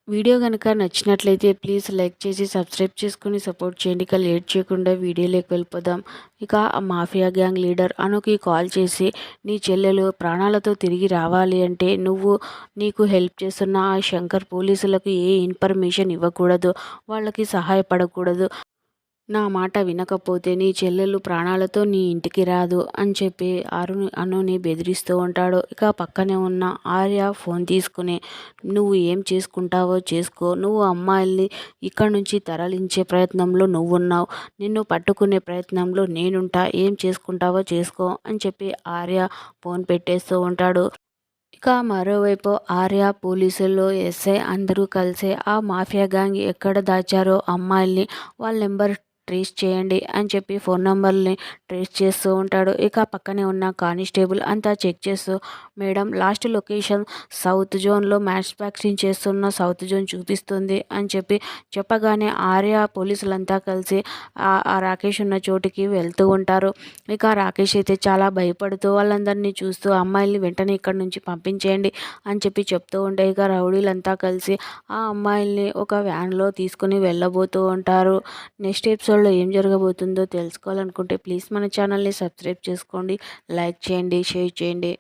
Video గనుక నచ్చినట్లయితే please like చేసి సబ్స్క్రైబ్ చేసుకొని సపోర్ట్ చేయండి. ఇక లేట్ చేయకుండా వీడియోలోకి వెళ్ళిపోదాం. ఇక ఆ మాఫియా గ్యాంగ్ లీడర్ అనుకి కాల్ చేసి, నీ చెల్లెలు ప్రాణాలతో తిరిగి రావాలి అంటే నీకు హెల్ప్ చేస్తున్న ఆ శంకర్ పోలీసులకు ఏ ఇన్ఫర్మేషన్ ఇవ్వకూడదు, వాళ్ళకి సహాయపడకూడదు. నా మాట వినకపోతే నీ చెల్లెలు ప్రాణాలతో నీ ఇంటికి రాదు అని చెప్పి అనుని బెదిరిస్తూ ఉంటాడు. ఇక పక్కనే ఉన్న ఆర్య ఫోన్ తీసుకుని, నువ్వు ఏం చేసుకుంటావో చేసుకో, నువ్వు అమ్మాయిల్ని ఇక్కడి నుంచి తరలించే ప్రయత్నంలో నువ్వున్నావు, నిన్ను పట్టుకునే ప్రయత్నంలో నేనుంటా, ఏం చేసుకుంటావో చేసుకో అని చెప్పి ఆర్య ఫోన్ పెట్టేస్తూ ఉంటాడు. ఇక మరోవైపు ఆర్య, పోలీసులు, ఎస్ఐ అందరూ కలిసి ఆ మాఫియా గ్యాంగ్ ఎక్కడ దాచారో అమ్మాయిల్ని, వాళ్ళ నెంబర్ ట్రేస్ చేయండి అని చెప్పి ఫోన్ నెంబర్ని ట్రేస్ చేస్తూ ఉంటాడు. ఇక పక్కనే ఉన్న కానిస్టేబుల్ అంతా చెక్ చేస్తూ, మేడం లాస్ట్ లొకేషన్ సౌత్ జోన్లో మ్యానుఫ్యాక్చరింగ్ చేస్తున్న సౌత్ జోన్ చూపిస్తుంది అని చెప్పగానే ఆర్య పోలీసులంతా కలిసి ఆ రాకేష్ ఉన్న చోటికి వెళ్తూ ఉంటారు. ఇక రాకేష్ అయితే చాలా భయపడుతూ వాళ్ళందరినీ చూస్తూ, అమ్మాయిల్ని వెంటనే ఇక్కడ నుంచి పంపించేయండి అని చెప్తూ ఉంటే, ఇక రౌడీలంతా కలిసి ఆ అమ్మాయిల్ని ఒక వ్యాన్లో తీసుకుని వెళ్ళబోతూ ఉంటారు. నెక్స్ట్ ఎపిసోడ్లో ఏం జరగబోతుందో తెలుసుకోవాలనుకుంటే ప్లీజ్ మన ఛానల్ని సబ్స్క్రైబ్ చేసుకోండి, లైక్ చేయండి, షేర్ చేయండి.